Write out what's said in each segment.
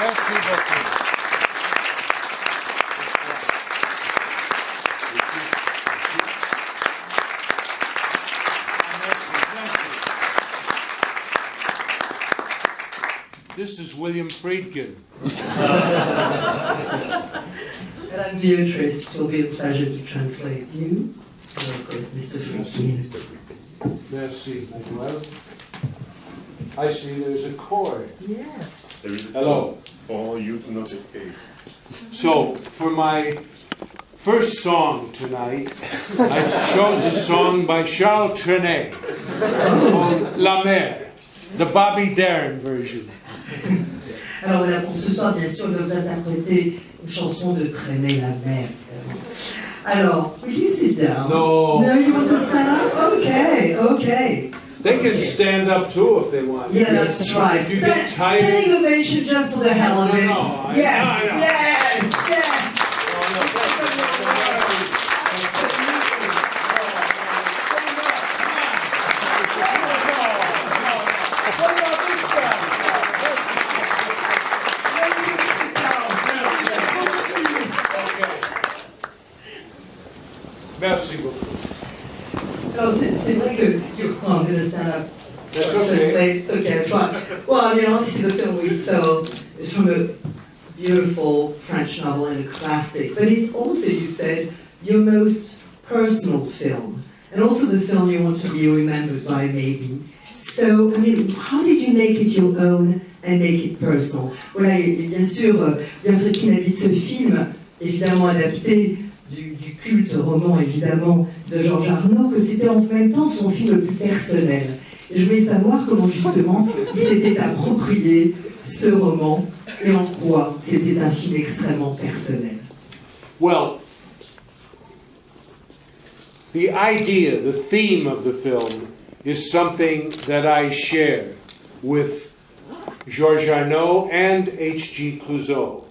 Merci beaucoup. This is William Friedkin. And I'm Beatrice. It will be a pleasure to translate you. And of course, Mr. Friedkin. Merci, mademoiselle. I see there's a chord. Yes. There is a Hello. for you to not escape. So, for my first song tonight, I chose a song by Charles Trenet called La Mer, the Bobby Darin version. Alors voilà, pour ce soir, bien sûr, je vais vous interpréter une chanson de Trenet, La Mer. Alors, will you sit down? No. No, you want to stand up? Okay, okay. They can stand up too if they want. Yeah, that's right. If you get tired. Standing ovation just for the hell of it. No, Yes, no. yes, yes. Merci beaucoup. Alors, c'est vrai que you're going to stand up. That's okay. It's okay. But, well, you know, obviously the film we saw is from a beautiful French novel and a classic. But it's also, you said, your most personal film. And also the film you want to be remembered by, maybe. So, I mean, how did you make it your own and make it personal? Voilà, et bien sûr, William Friedkin a dit de ce film, évidemment adapté du culte roman, évidemment, de Georges Arnaud, que c'était en même temps son film le plus personnel. Et je voulais savoir comment, justement, il s'était approprié ce roman et en quoi c'était un film extrêmement personnel. Well, the idea, the theme of the film is something that I share with Georges Arnaud and H.G. Clouzot.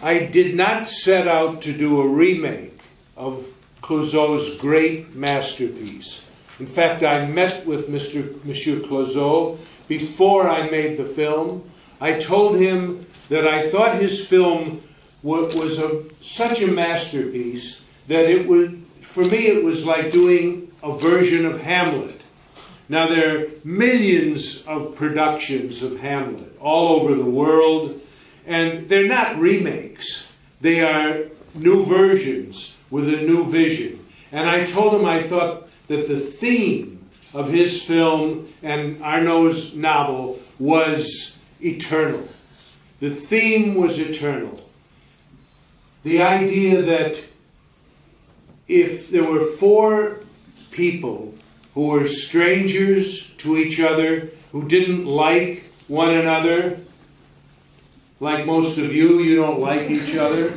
I did not set out to do a remake of Clouzot's great masterpiece. In fact, I met with Monsieur Clouzot before I made the film. I told him that I thought his film was such a masterpiece that it would, for me, it was like doing a version of Hamlet. Now, there are millions of productions of Hamlet all over the world, and they're not remakes. They are new versions with a new vision. And I told him I thought that the theme of his film and Arnaud's novel was eternal. The theme was eternal. The idea that if there were four people who were strangers to each other, who didn't like one another, like most of you, you don't like each other,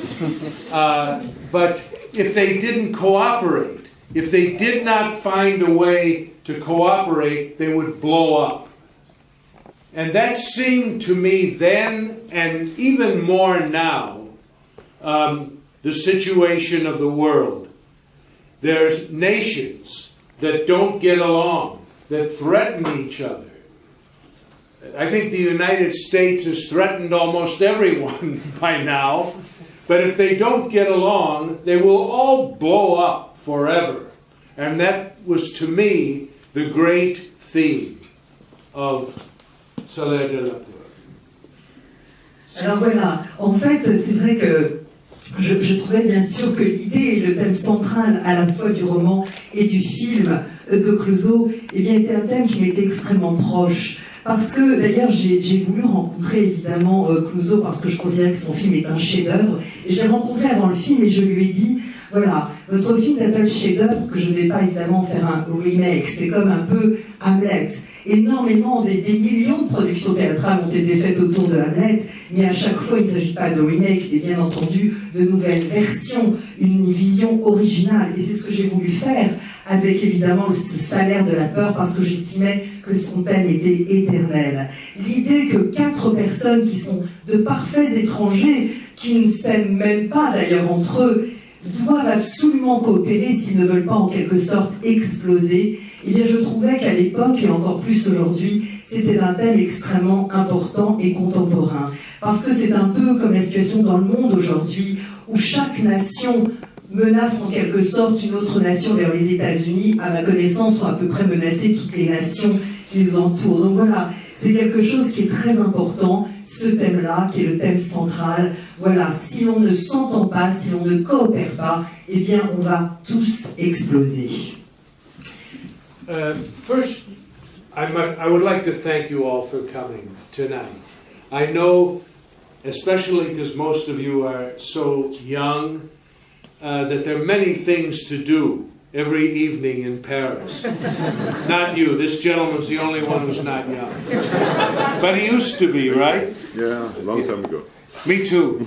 but if they didn't cooperate, if they did not find a way to cooperate, they would blow up. And that seemed to me then, and even more now, the situation of the world. There's nations that don't get along, that threaten each other. I think the United States has threatened almost everyone by now. But if they don't get along, they will all blow up forever. And that was, to me, the great theme of Sorcerer de la Peur. Alors voilà, en fait, c'est vrai que je trouvais bien sûr que l'idée et le thème central à la fois du roman et du film de Clouzot, eh bien, était un thème qui m'était extrêmement proche. Parce que, d'ailleurs, j'ai voulu rencontrer, évidemment, Clouzot, parce que je considère que son film est un chef-d'œuvre. Et je l'ai rencontré avant le film et je lui ai dit, voilà, votre film est un chef-d'œuvre que je ne vais pas, évidemment, faire un remake. C'est comme un peu Hamlet. Énormément, des millions de productions théâtrales ont été faites autour de Hamlet, mais à chaque fois, il ne s'agit pas de remake, mais bien entendu, de nouvelles versions, une vision originale. Et c'est ce que j'ai voulu faire avec, évidemment, ce salaire de la peur, parce que j'estimais que son thème était éternel. L'idée que 4 personnes qui sont de parfaits étrangers, qui ne s'aiment même pas d'ailleurs entre eux, doivent absolument coopérer s'ils ne veulent pas en quelque sorte exploser, eh bien je trouvais qu'à l'époque, et encore plus aujourd'hui, c'était un thème extrêmement important et contemporain. Parce que c'est un peu comme la situation dans le monde aujourd'hui, où chaque nation menace en quelque sorte une autre nation. D'ailleurs, les États-Unis, à ma connaissance, ont à peu près menacé toutes les nations qui nous entourent. Donc voilà, c'est quelque chose qui est très important, ce thème-là, qui est le thème central. Voilà, si l'on ne s'entend pas, si l'on ne coopère pas, eh bien, on va tous exploser. First, I would like to thank you all for coming tonight. I know, especially because most of you are so young, that there are many things to do every evening in Paris. Not you. This gentleman's the only one who's not young. But he used to be, right? Yeah, a long time ago. Me too.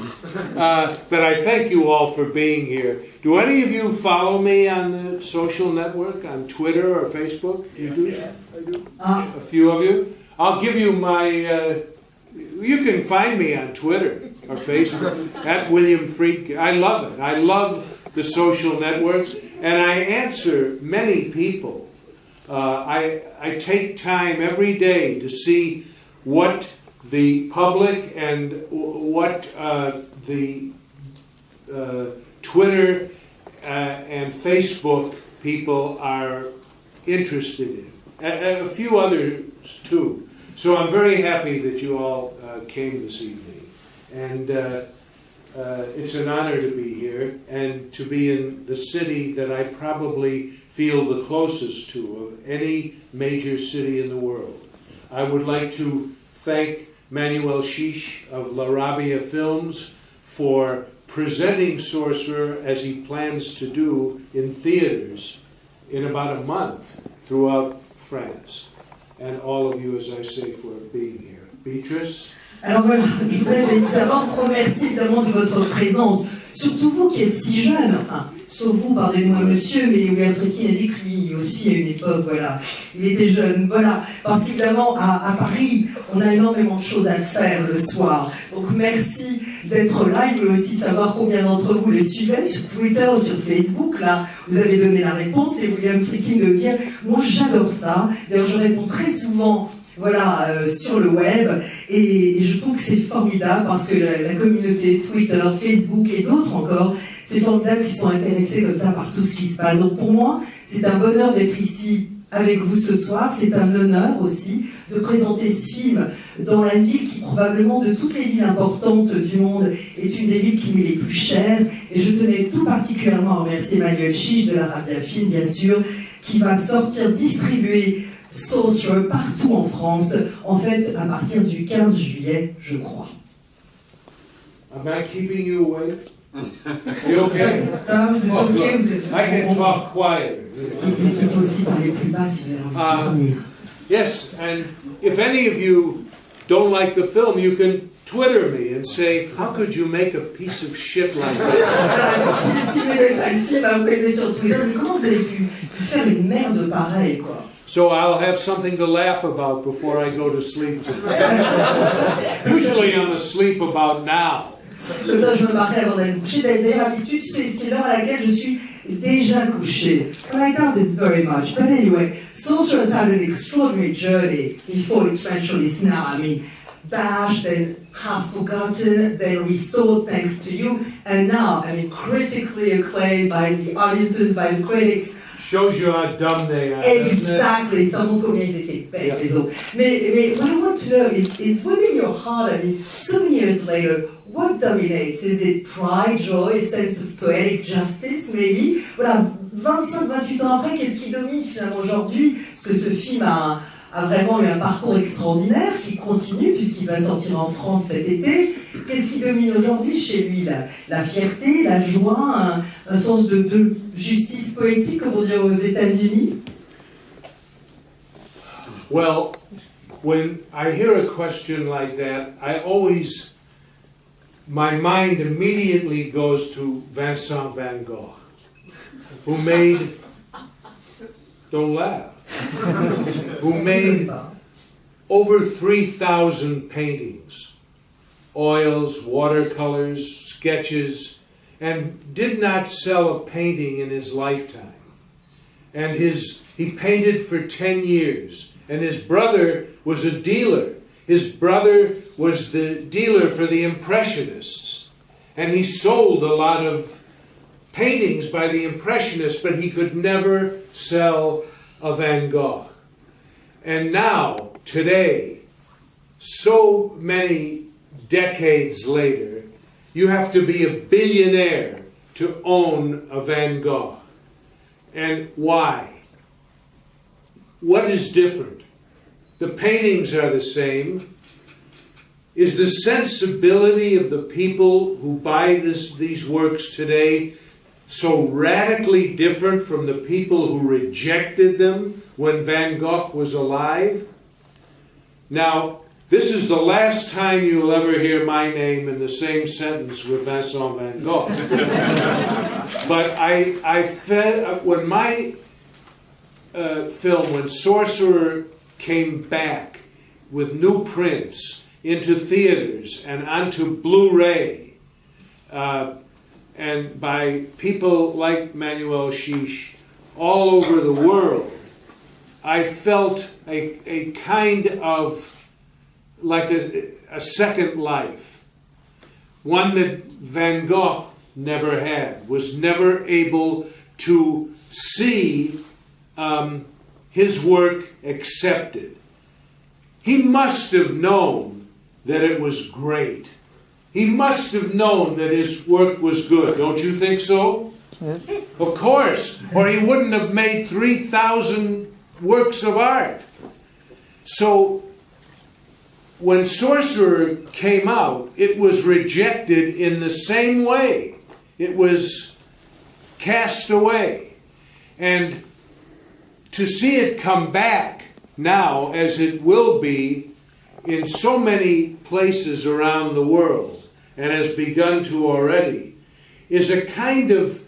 But I thank you all for being here. Do any of you follow me on the social network, on Twitter or Facebook? You do? Yeah, I do. A few of you? I'll give you my... you can find me on Twitter or Facebook, at William Friedkin. I love it. I love the social networks, and I answer many people. I take time every day to see what the public and what the Twitter and Facebook people are interested in, and a few others too. So I'm very happy that you all came this evening, and it's an honor to be here and to be in the city that I probably feel the closest to of any major city in the world. I would like to thank Manuel Shish of La Rabia Films for presenting Sorcerer as he plans to do in theaters in about a month throughout France. And all of you, as I say, for being here. Beatrice? Alors voilà, je voudrais d'abord vous remercier évidemment de votre présence, surtout vous qui êtes si jeune, enfin, sauf vous, pardonnez-moi monsieur, mais William Friedkin a dit que lui aussi à une époque, voilà, il était jeune, voilà, parce qu'évidemment à Paris, on a énormément de choses à faire le soir, donc merci d'être là. Je voulais aussi savoir combien d'entre vous le suivaient sur Twitter ou sur Facebook, là, vous avez donné la réponse, et William Friedkin de dire, moi j'adore ça, d'ailleurs je réponds très souvent, voilà, sur le web, et je trouve que c'est formidable parce que la communauté Twitter, Facebook et d'autres encore, c'est formidable qu'ils sont intéressés comme ça par tout ce qui se passe. Donc pour moi, c'est un bonheur d'être ici avec vous ce soir, c'est un honneur aussi de présenter ce film dans la ville qui probablement de toutes les villes importantes du monde est une des villes qui m'est les plus chères, et je tenais tout particulièrement à remercier Manuel Chiche de la Rabia Film, bien sûr, qui va sortir distribuer Sorcerer partout en France, en fait, à partir du 15 juillet, je crois. Am I keeping you awake? You okay? Vous êtes ok, vous êtes... I can talk quiet. Il peut aussi parler plus bas si vous avez envie de dormir. Yes, and if any of you don't like the film, you can Twitter me and say, how could you make a piece of shit like that? Alors, si vous n'aimez pas le film, vous pouvez le mettre sur Twitter, mais comment vous avez pu faire une merde pareille, quoi? So I'll have something to laugh about before I go to sleep tonight. Usually I'm asleep about now. Comme ça, je me marrais avant d'aller me coucher. D'ailleurs, d'habitude, c'est l'heure à laquelle je suis déjà couché. But I doubt this very much. But anyway, Sorcerer has had an extraordinary journey before its French release now. I mean, bashed, then half forgotten, then restored thanks to you, and now, I mean, critically acclaimed by the audiences, by the critics. Shows you how dumb they are. Exactly, ça montre combien ils étaient bêtes, les autres. Mais what I want to know is within your heart, I mean, so many years later, what dominates? Is it pride, joy, a sense of poetic justice, maybe? Voilà, 25-28 ans après, qu'est-ce qui domine finalement aujourd'hui? Parce que ce film a vraiment eu un parcours extraordinaire qui continue puisqu'il va sortir en France cet été. Qu'est-ce qui domine aujourd'hui chez lui? La fierté, la joie, un sens de justice poétique, comme on dirait aux États-Unis? Well, when I hear a question like that, my mind immediately goes to Vincent van Gogh, who made, don't laugh, who made over 3,000 paintings, oils, watercolors, sketches, and did not sell a painting in his lifetime. And he painted for 10 years, and his brother was a dealer. His brother was the dealer for the Impressionists, and he sold a lot of paintings by the Impressionists, but he could never sell a Van Gogh. And now, today, so many decades later, you have to be a billionaire to own a Van Gogh. And why? What is different? The paintings are the same. Is the sensibility of the people who buy these works today so radically different from the people who rejected them when Van Gogh was alive? Now, this is the last time you'll ever hear my name in the same sentence with Vincent van Gogh. But when my film, when Sorcerer came back with new prints into theaters and onto Blu-ray, and by people like Manuel Shish all over the world, I felt a kind of like a second life, one that Van Gogh never had, was never able to see his work accepted. He must have known that it was great. He must have known that his work was good. Don't you think so? Yes. Of course. Or he wouldn't have made 3,000 works of art. So, when Sorcerer came out, it was rejected in the same way. It was cast away. And to see it come back now, as it will be in so many places around the world, and has begun to already, is a kind of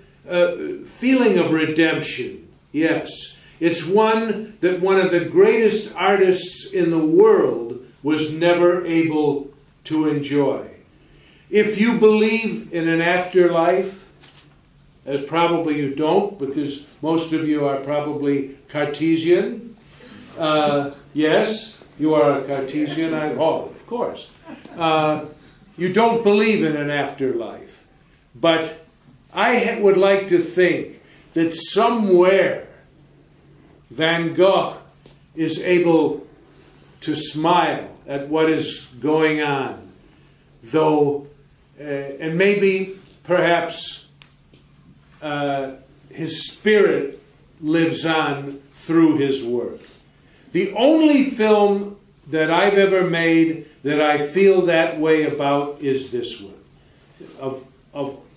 feeling of redemption. Yes. It's one that one of the greatest artists in the world was never able to enjoy. If you believe in an afterlife, as probably you don't, because most of you are probably Cartesian. Yes, you are a Cartesian. Oh, of course. You don't believe in an afterlife. But I would like to think that somewhere Van Gogh is able to smile at what is going on, though, and maybe, perhaps, his spirit lives on through his work. The only film that I've ever made that I feel that way about is this one.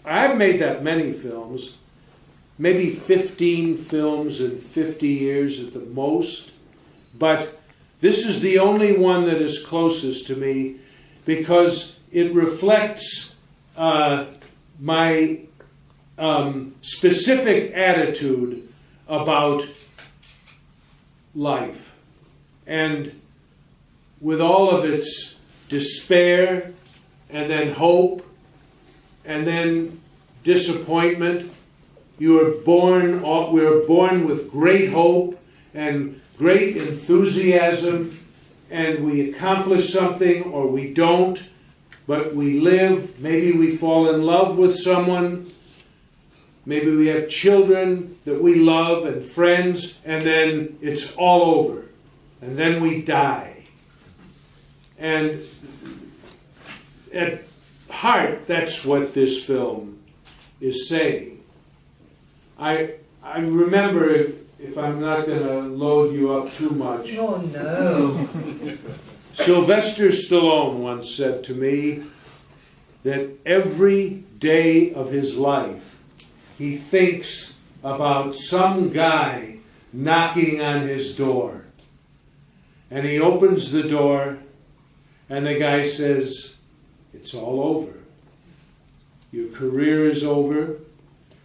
I've made that many films, maybe 15 films in 50 years at the most, but this is the only one that is closest to me because it reflects my specific attitude about life. And with all of its despair, and then hope, and then disappointment, we're born with great hope and great enthusiasm, and we accomplish something or we don't, but we live. Maybe we fall in love with someone. Maybe we have children that we love and friends, and then it's all over. And then we die. And at heart, that's what this film is saying. I remember, if I'm not going to load you up too much. Oh, no. Sylvester Stallone once said to me that every day of his life, he thinks about some guy knocking on his door. And he opens the door, and the guy says, "It's all over. Your career is over.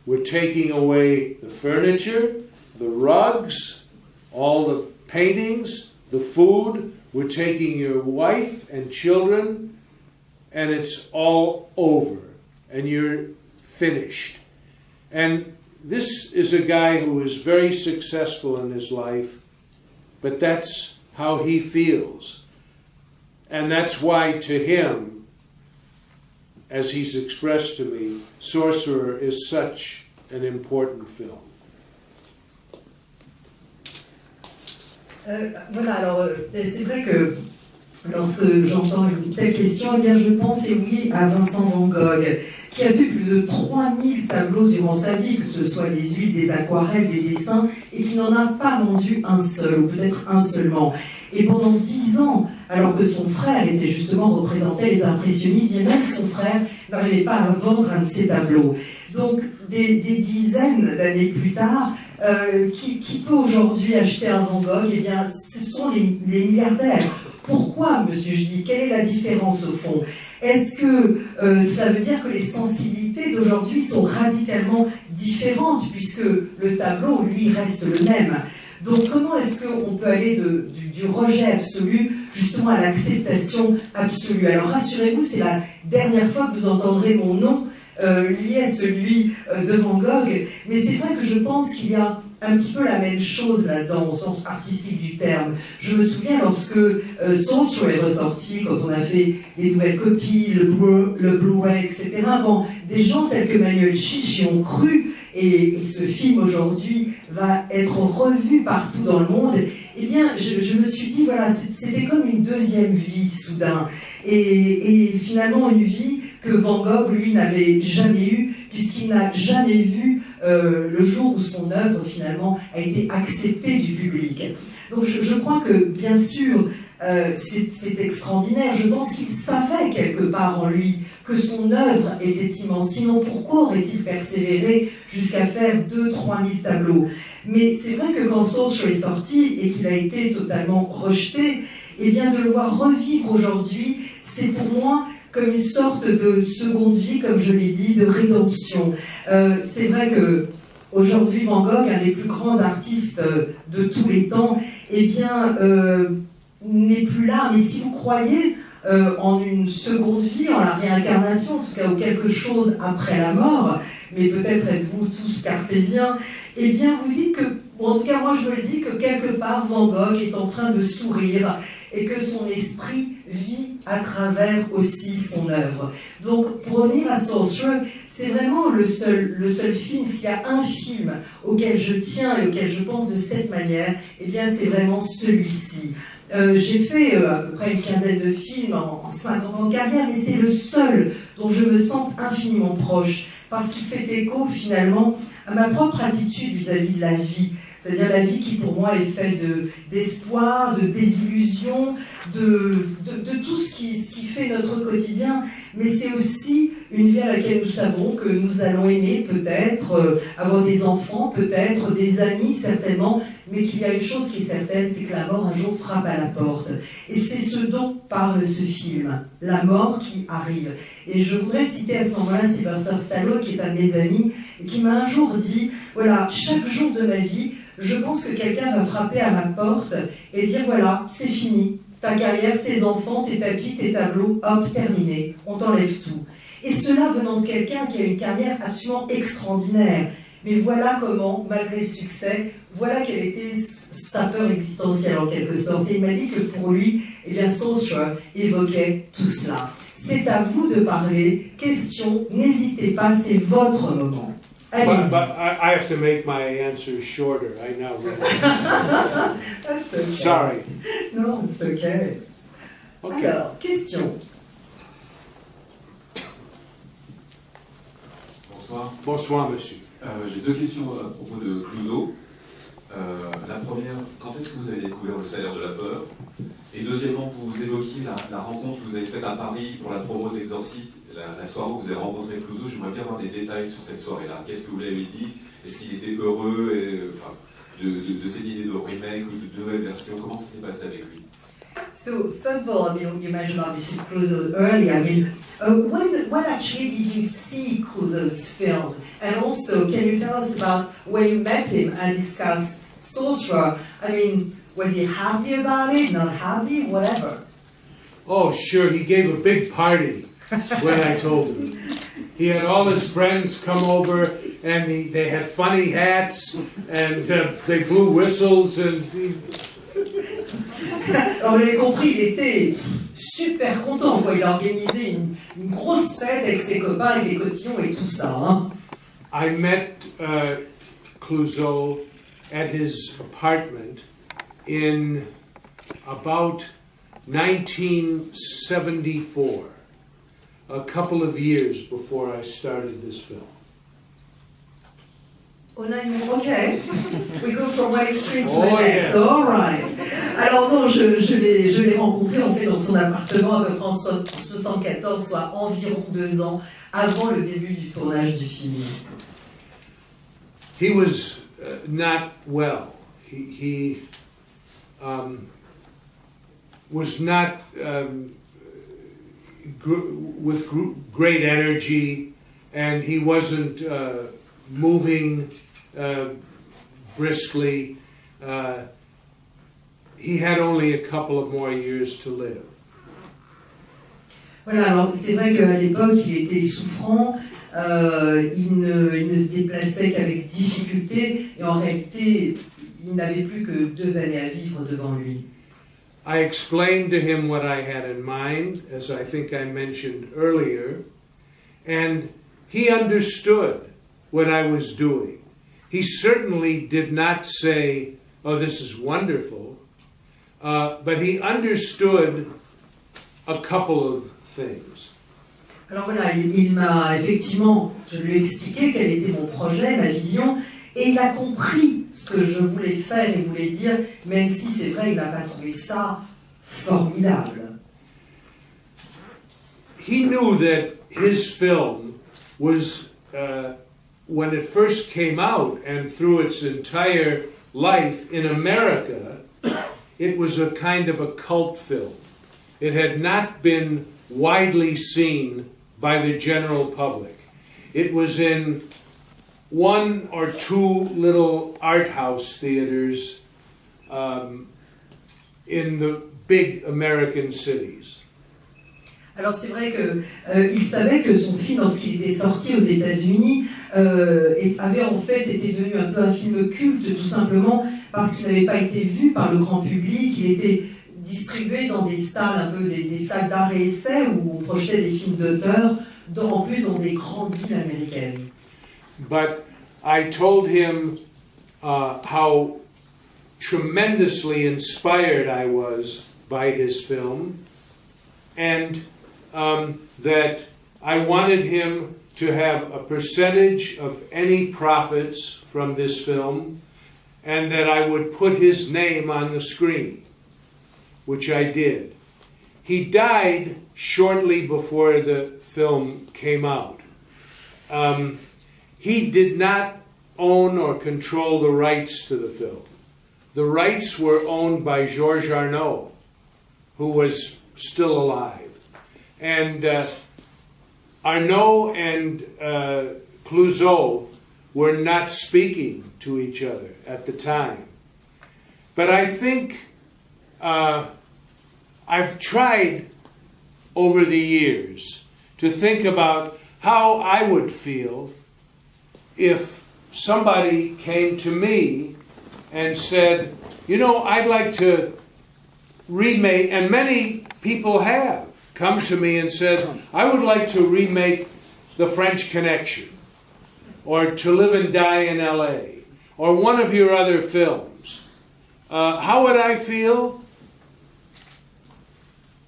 We're taking away the furniture, the rugs, all the paintings, the food. We're taking your wife and children, and it's all over. And you're finished." And this is a guy who is very successful in his life, but that's how he feels. And that's why to him, as he's expressed to me, Sorcerer is such an important film. Voilà, alors c'est vrai que lorsque j'entends une telle question, eh bien je pense, et oui, à Vincent Van Gogh, qui a fait plus de 3000 tableaux durant sa vie, que ce soit des huiles, des aquarelles, des dessins, et qui n'en a pas vendu un seul, ou peut-être un seulement. Et pendant 10 ans, alors que son frère était justement représentait les impressionnistes, et même son frère n'arrivait pas à vendre un de ses tableaux. Donc des dizaines d'années plus tard, qui peut aujourd'hui acheter un Van Gogh? Eh bien, ce sont les milliardaires. Pourquoi, monsieur, je dis, quelle est la différence au fond? Est-ce que cela veut dire que les sensibilités d'aujourd'hui sont radicalement différentes, puisque le tableau, lui, reste le même? Donc comment est-ce qu'on peut aller du rejet absolu justement à l'acceptation absolue? Alors rassurez-vous, c'est la dernière fois que vous entendrez mon nom lié à celui de Van Gogh, mais c'est vrai que je pense qu'il y a un petit peu la même chose là-dedans, au sens artistique du terme. Je me souviens lorsque Sorcerer est ressorti, quand on a fait les nouvelles copies, le Blu-ray, etc., quand des gens tels que Manuel Chiche y ont cru, et ce film aujourd'hui va être revu partout dans le monde, eh bien, je me suis dit, voilà, c'était comme une deuxième vie, soudain. Et finalement, une vie que Van Gogh, lui, n'avait jamais eue, puisqu'il n'a jamais vu le jour où son œuvre, finalement, a été acceptée du public. Donc, je crois que, bien sûr, c'est extraordinaire. Je pense qu'il savait quelque part en lui que son œuvre était immense. Sinon, pourquoi aurait-il persévéré jusqu'à faire 2-3 000 tableaux? Mais c'est vrai que quand Sorcerer est sorti et qu'il a été totalement rejeté, eh bien, de le voir revivre aujourd'hui, c'est pour moi comme une sorte de seconde vie, comme je l'ai dit, de rédemption. C'est vrai que aujourd'hui, Van Gogh, un des plus grands artistes de tous les temps, eh bien, n'est plus là. Mais si vous croyez en une seconde vie, en la réincarnation, en tout cas, ou quelque chose après la mort, mais peut-être êtes-vous tous cartésiens, eh bien, vous dites que, ou en tout cas, moi je me dis que quelque part, Van Gogh est en train de sourire et que son esprit vit à travers aussi son œuvre. Donc, pour revenir à Sorcerer, c'est vraiment le seul film, s'il y a un film auquel je tiens et auquel je pense de cette manière, eh bien, c'est vraiment celui-ci. J'ai fait à peu près une quinzaine de films en 50 ans de carrière, mais c'est le seul dont je me sens infiniment proche, parce qu'il fait écho finalement à ma propre attitude vis-à-vis de la vie. C'est-à-dire la vie qui pour moi est faite d'espoir, de désillusion, de tout ce qui fait notre quotidien, mais c'est aussi une vie à laquelle nous savons que nous allons aimer peut-être, avoir des enfants peut-être, des amis certainement, mais qu'il y a une chose qui est certaine, c'est que la mort un jour frappe à la porte. Et c'est ce dont parle ce film, la mort qui arrive. Et je voudrais citer à ce moment-là Sylvester Stallone, qui est un de mes amis, et qui m'a un jour dit, voilà, chaque jour de ma vie, je pense que quelqu'un va frapper à ma porte et dire, voilà, c'est fini, ta carrière, tes enfants, tes tapis, tes tableaux, hop, terminé, on t'enlève tout. Et cela venant de quelqu'un qui a une carrière absolument extraordinaire. Mais voilà comment, malgré le succès, voilà quelle était sa peur existentielle en quelque sorte. Et il m'a dit que pour lui, eh bien, Sorcerer évoquait tout cela. C'est à vous de parler. Question, n'hésitez pas, c'est votre moment. But I have to make my answer shorter. I now realize. That's okay. Sorry. No, it's okay. Okay. Alors, question. Bonsoir. Bonsoir, monsieur. J'ai deux questions à propos de Clouzot. La première, quand est-ce que vous avez découvert le salaire de la peur? Et deuxièmement, vous évoquiez la rencontre que vous avez faite à Paris pour la promo d'Exorciste, la soirée où vous avez rencontré Clouzot. J'aimerais bien avoir des détails sur cette soirée-là. Qu'est-ce que vous lui avez dit? Est-ce qu'il était heureux de cette idée de remake ou de nouvelle version? Comment ça s'est passé avec lui? So, first of all, I mean, you mentioned obviously Clouseau earlier. I mean, when actually did you see Clouseau's film? And also, can you tell us about when you met him and discussed Sorcerer? I mean, was he happy about it, not happy, whatever? Oh, sure. He gave a big party when I told him. He had all his friends come over, and they had funny hats, and they blew whistles, and Alors, vous l'avez compris, il était super content, quoi. Il a organisé une grosse fête avec ses copains, avec les cotillons et tout ça. Hein. I met Clouseau at his apartment in about 1974, a couple of years before I started this film. Oh, no, okay. We go from one extreme to the Oh, next. yeah. All right. Alors non, je l'ai rencontré en fait dans son appartement à peu près en 74, soit environ 2 ans avant le début du tournage du film. He was not well. He was not with great energy, and he wasn't moving briskly. He had only a couple of more years to live. Voilà, alors c'est vrai qu'à l'époque, il était souffrant, il ne se déplaçait qu'avec difficulté, et en réalité, il n'avait plus que 2 années à vivre devant lui. I explained to him what I had in mind, as I think I mentioned earlier, and he understood what I was doing. He certainly did not say, "Oh, this is wonderful," but he understood a couple of things. Alors voilà, il m'a effectivement, je lui ai expliqué quel était mon projet, ma vision, et il a compris ce que je voulais faire et voulais dire, même si c'est vrai, il n'a pas trouvé ça formidable. He knew that his film was, when it first came out and through its entire life in America, it was a kind of a cult film. It had not been widely seen by the general public. It was in 1 or 2 little art house theaters in the big American cities. Alors c'est vrai qu'il savait que son film, lorsqu'il était sorti aux États-Unis, avait en fait été devenu un peu un film culte, tout simplement parce qu'il n'avait pas été vu par le grand public. Il était distribué dans des salles, un peu des salles d'art et essai où on projetait des films d'auteur, en plus dans des grandes villes américaines. But I told him how tremendously inspired I was by his film, and that I wanted him to have a percentage of any profits from this film, and that I would put his name on the screen, which I did. He died shortly before the film came out. He did not own or control the rights to the film. The rights were owned by Georges Arnaud, who was still alive. And Arnaud and Clouseau were not speaking to each other at the time. But I think I've tried over the years to think about how I would feel if somebody came to me and said, you know, I'd like to remake, and many people have come to me and said, I would like to remake The French Connection, or To Live and Die in LA, or one of your other films. How would I feel?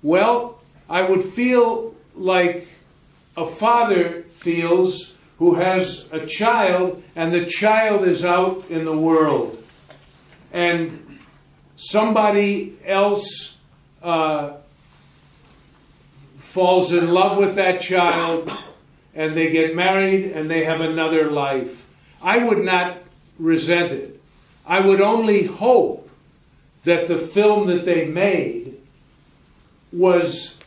Well, I would feel like a father feels who has a child, and the child is out in the world, and somebody else falls in love with that child, and they get married, and they have another life. I would not resent it. I would only hope that the film that they made was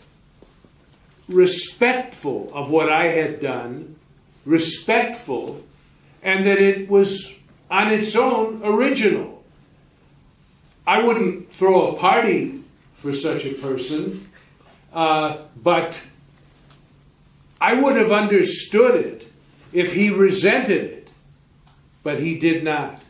respectful of what I had done, respectful, and that it was on its own original. I wouldn't throw a party for such a person, but I would have understood it if he resented it, but he did not.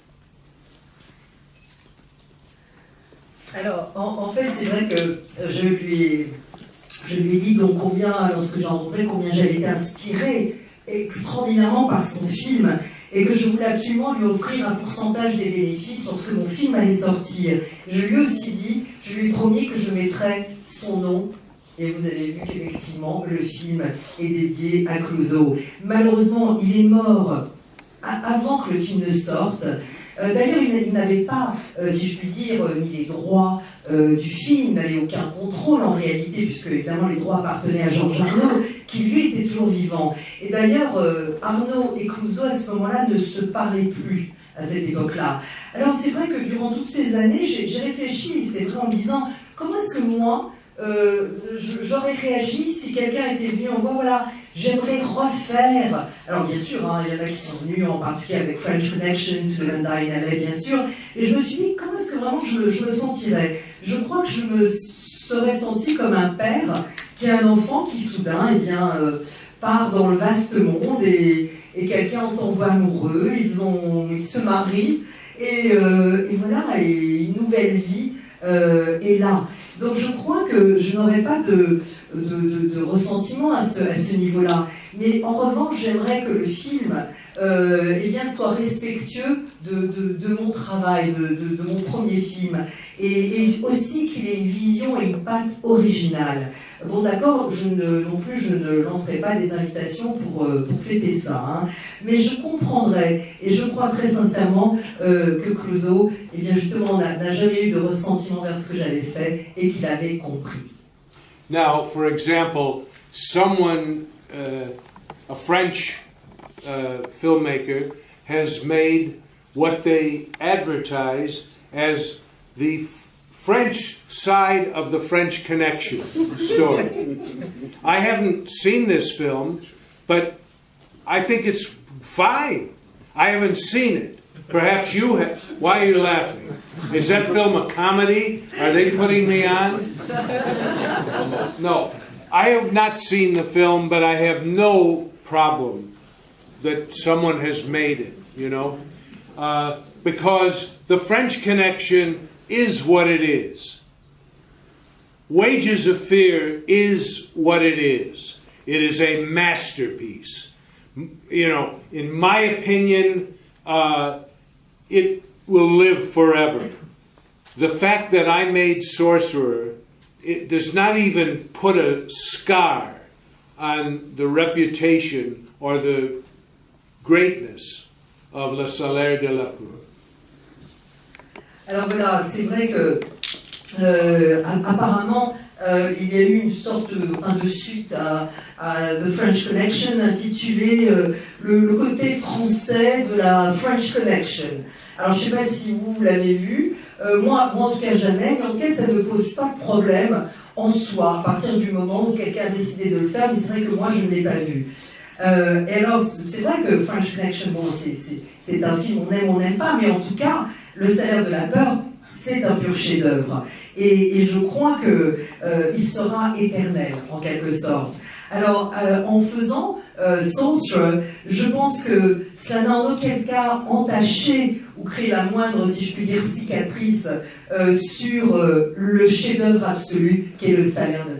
Alors, en fait, c'est vrai que je lui ai dit donc combien, lorsque j'ai rencontré, combien j'avais été inspirée extraordinairement par son film et que je voulais absolument lui offrir un pourcentage des bénéfices lorsque mon film allait sortir. Je lui ai aussi dit, je lui ai promis que je mettrais son nom. Et vous avez vu qu'effectivement, le film est dédié à Clouseau. Malheureusement, il est mort avant que le film ne sorte. D'ailleurs, il n'avait pas, si je puis dire, ni les droits du film, n'avait aucun contrôle en réalité, puisque évidemment les droits appartenaient à Georges Arnaud, qui lui était toujours vivant. Et d'ailleurs, Arnaud et Clouseau, à ce moment-là, ne se parlaient plus à cette époque-là. Alors c'est vrai que durant toutes ces années, j'ai réfléchi, c'est vrai, en me disant, comment est-ce que moi, j'aurais réagi si quelqu'un était venu en voix, voilà, j'aimerais refaire. Alors bien sûr, hein, il y en a qui sont venus, en particulier avec French Connection, le Mandarin, bien sûr, et je me suis dit, comment est-ce que vraiment je me sentirais? Je crois que je me serais senti comme un père qui a un enfant qui soudain, eh bien, part dans le vaste monde et quelqu'un en tombe amoureux, ils se marient, et voilà, et une nouvelle vie est là. Donc je crois que je n'aurais pas de ressentiment à ce niveau-là. Mais en revanche, j'aimerais que le film eh bien, soit respectueux de mon travail, de mon premier film. Et aussi qu'il ait une vision et une patte originale. Bon d'accord, je ne lancerai pas des invitations pour fêter ça. Hein. Mais je comprendrais, et je crois très sincèrement que Clouseau, eh bien justement, n'a jamais eu de ressentiment vers ce que j'avais fait et qu'il avait compris. Now, for example, someone, a French filmmaker, has made what they advertise as the French side of the French Connection story. I haven't seen this film, but I think it's fine. I haven't seen it. Perhaps you have. Why are you laughing? Is that film a comedy? Are they putting me on? No. I have not seen the film, but I have no problem that someone has made it, you know? Because the French Connection is what it is. Wages of Fear is what it is. It is a masterpiece. You know, in my opinion, it will live forever. The fact that I made Sorcerer, it does not even put a scar on the reputation or the greatness of Le Salaire de la Peur. Alors voilà, c'est vrai que apparemment il y a eu une sorte de suite à The French Connection intitulée le côté français de la French Connection. Alors je ne sais pas si vous l'avez vu, moi en tout cas jamais, mais en tout cas ça ne pose pas de problème en soi, à partir du moment où quelqu'un a décidé de le faire, mais c'est vrai que moi je ne l'ai pas vu. Et alors c'est vrai que French Connection, bon, c'est un film, on n'aime pas, mais en tout cas, Le Salaire de la Peur, c'est un pur chef-d'œuvre. Et je crois qu'il sera éternel, en quelque sorte. Alors, en faisant Sorcerer, je pense que cela n'a en aucun cas entaché ou créé la moindre, si je puis dire, cicatrice sur le chef-d'œuvre absolu qu'est Le Salaire de la Peur.